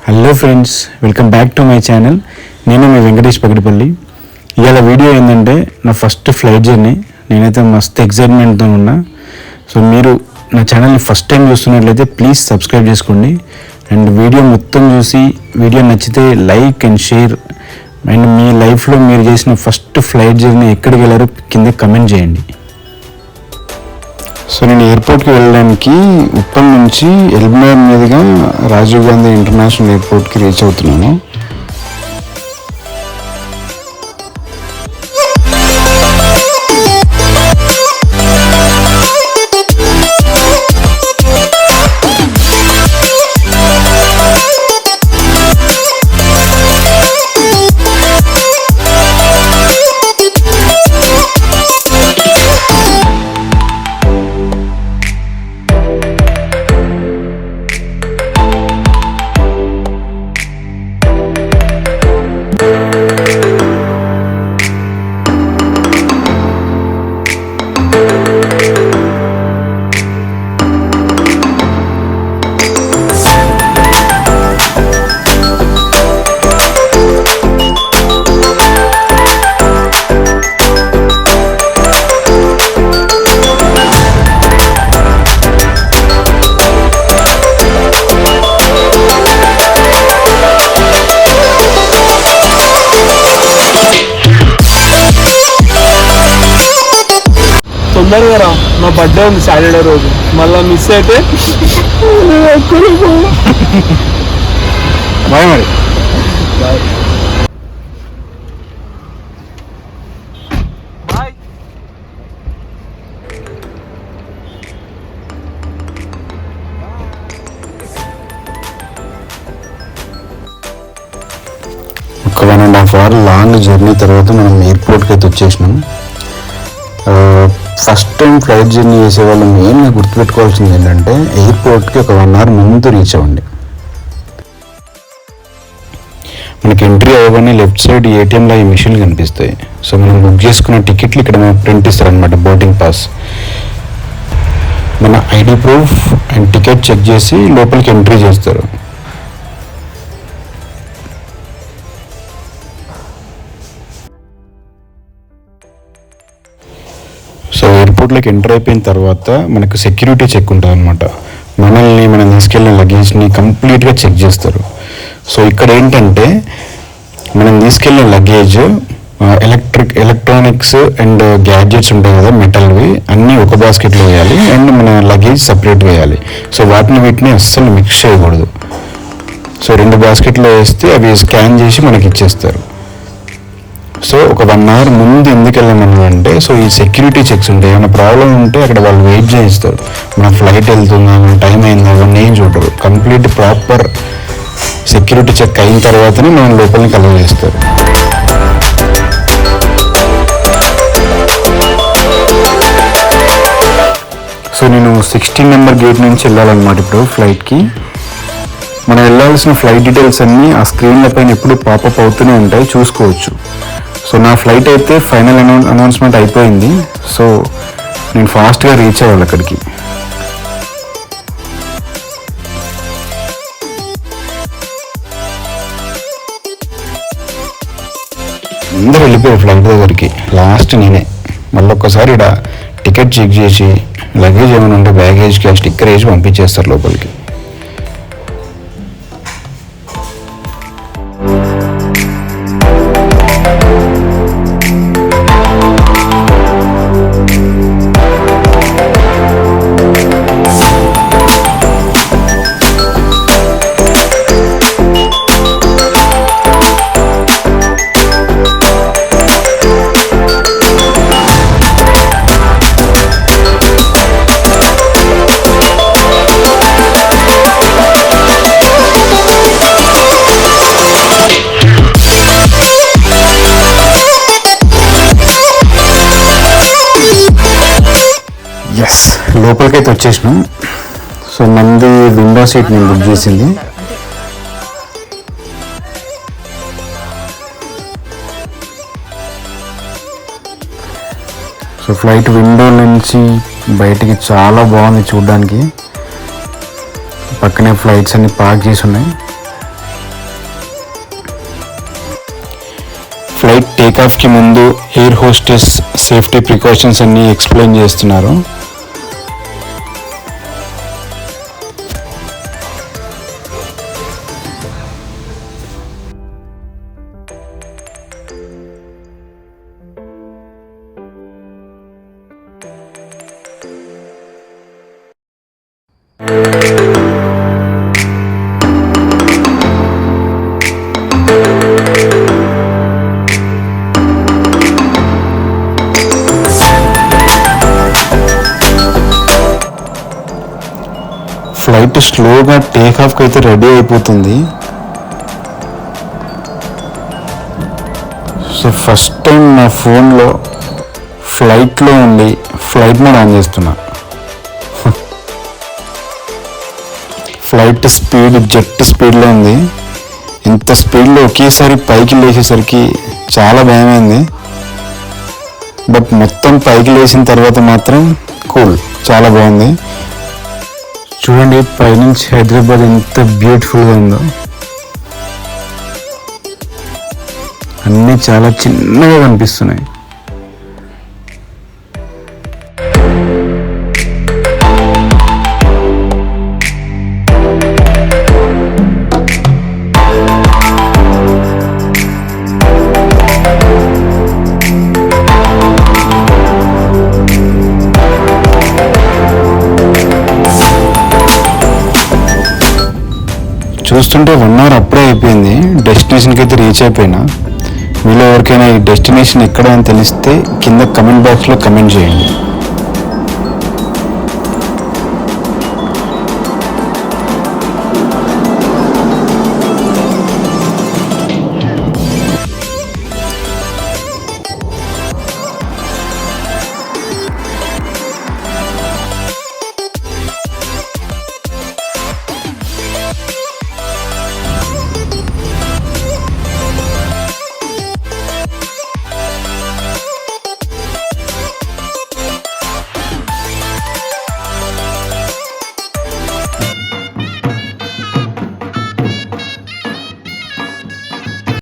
Hello friends, welcome back to my channel. నేను మీ వెంకటేష్ పగడిపల్లి. ఇవాళ video ఏంటంటే నా ఫస్ట్ ఫ్లైట్ జర్నీ. నేనైతే మస్తు ఎక్సైట్మెంట్తో ఉన్నా. సో మీరు నా ఛానల్ని ఫస్ట్ టైం చూస్తున్నట్లయితే ప్లీజ్ సబ్స్క్రైబ్ చేసుకోండి. అండ్ వీడియో మొత్తం చూసి వీడియో నచ్చితే లైక్ అండ్ షేర్. అండ్ మీ లైఫ్లో మీరు చేసిన ఫస్ట్ ఫ్లైట్ జర్నీ ఎక్కడికి వెళ్ళారో కింద కమెంట్ చేయండి. సో నేను ఎయిర్పోర్ట్కి వెళ్ళడానికి ఉప్పల్ నుంచి ఎల్బినగర్ మీదుగా రాజీవ్ గాంధీ ఇంటర్నేషనల్ ఎయిర్పోర్ట్కి రీచ్ అవుతున్నాను. తొందరగా రా, నా బర్త్డే ఉంది సాటర్డే రోజు. మళ్ళీ మిస్ అయితే బాయ్ మరి. ఒక 1.5 hour లాంగ్ జర్నీ తర్వాత మనం ఎయిర్పోర్ట్కి అయితే వచ్చేసినాం. ఫస్ట్ టైం ఫ్లైట్ జర్నీ చేసే వాళ్ళు మెయిన్గా గుర్తుపెట్టుకోవాల్సింది ఏంటంటే ఎయిర్పోర్ట్కి ఒక 1 hour ముందు రీచ్ అవ్వండి. మనకి ఎంట్రీ అవ్వగానే లెఫ్ట్ సైడ్ ఏటీఎంలో ఈ మిషన్లు కనిపిస్తాయి. సో మనం బుక్ చేసుకున్న టికెట్లు ఇక్కడ మనకు ప్రింట్ ఇస్తారనమాట, బోర్డింగ్ పాస్. మన ID proof and ticket check చేసి లోపలికి ఎంట్రీ చేస్తారు. సో ఎయిర్పోర్ట్లోకి ఎంటర్ అయిపోయిన తర్వాత మనకు సెక్యూరిటీ చెక్ ఉంటుంది అనమాట. మనం తీసుకెళ్ళిన లగేజ్ని కంప్లీట్గా చెక్ చేస్తారు. సో ఇక్కడ ఏంటంటే మనం తీసుకెళ్ళిన లగేజ్, ఎలక్ట్రానిక్స్ అండ్ గ్యాడ్జెట్స్ ఉంటాయి కదా, మెటల్వి, అన్నీ ఒక బాస్కెట్లో వేయాలి. అండ్ మన లగేజ్ సపరేట్ వేయాలి. సో వీటిని అస్సలు మిక్స్ చేయకూడదు. సో 2 బాస్కెట్లో వేస్తే అవి స్కాన్ చేసి మనకి ఇచ్చేస్తారు. సో ఒక 1 hour ముందు ఎందుకు వెళ్ళమని అంటే, సో ఈ సెక్యూరిటీ చెక్స్ ఉంటాయి. ఏమైనా ప్రాబ్లం ఉంటే అక్కడ వాళ్ళు వెయిట్ చేయిస్తారు. మన ఫ్లైట్ వెళ్తుందా, మన టైం అయిందా, అవన్నీ ఏం చూడరు. కంప్లీట్ ప్రాపర్ సెక్యూరిటీ చెక్ అయిన తర్వాతనే మనం లోపలికి అలౌ చేస్తారు. సో నేను 16 నెంబర్ గేట్ నుంచి వెళ్ళాలన్నమాట ఇప్పుడు ఫ్లైట్కి. మనం వెళ్ళాల్సిన ఫ్లైట్ డీటెయిల్స్ అన్నీ ఆ స్క్రీన్ల పైన ఎప్పుడు పాపప్ అవుతూనే ఉంటాయి, చూసుకోవచ్చు. సో నా ఫ్లైట్ అయితే ఫైనల్ అనౌన్స్మెంట్ అయిపోయింది. సో నేను ఫాస్ట్గా రీచ్ అవ్వాలి అక్కడికి. అందరూ వెళ్ళిపోయారు ఫ్లైట్ దగ్గరికి, లాస్ట్ నేనే. మళ్ళీ ఒక్కసారి ఇక్కడ టికెట్ చెక్ చేసి లగేజ్ ఏమైనా ఉంటే బ్యాగేజ్కి ఆ స్టిక్కర్ వేసి పంపించేస్తారు లోపలికి. ఎస్, లోపలికైతే వచ్చేసినాం. సో మంది విండో సీట్ నేను బుక్ చేసింది. సో ఫ్లైట్ విండో నుంచి బయటికి చాలా బాగుంది చూడడానికి. పక్కనే ఫ్లైట్స్ అన్ని పార్క్ చేసి ఉన్నాయి. టేక్ ఆఫ్కి ముందు ఎయిర్ హోస్టెస్ సేఫ్టీ ప్రికాషన్స్ అన్నీ ఎక్స్ప్లెయిన్ చేస్తున్నారు. ఫ్లైట్ స్లోగా టేక్ ఆఫ్కి అయితే రెడీ అయిపోతుంది. సో ఫస్ట్ టైం నా ఫోన్లో ఫ్లైట్లో ఉండి ఫ్లైట్ మోడ్ ఆన్ చేస్తున్నా. ఫ్లైట్ స్పీడ్ జెట్ స్పీడ్లో ఉంది. ఇంత స్పీడ్లో ఒకేసారి పైకి లేచేసరికి చాలా భయమైంది. బట్ మొత్తం పైకి లేచిన తర్వాత మాత్రం కూల్, చాలా బాగుంది. చూడండి పైనుంచి హైదరాబాద్ ఎంత బ్యూటిఫుల్గా ఉందో. అన్నీ చాలా చిన్నగా కనిపిస్తున్నాయి. చూస్తుంటే 1 hour అప్పుడే అయిపోయింది. డెస్టినేషన్కి అయితే రీచ్ అయిపోయినా. మీలో ఎవరికైనా ఈ డెస్టినేషన్ ఎక్కడ అని తెలిస్తే కింద కమెంట్ బాక్స్లో కమెంట్ చేయండి.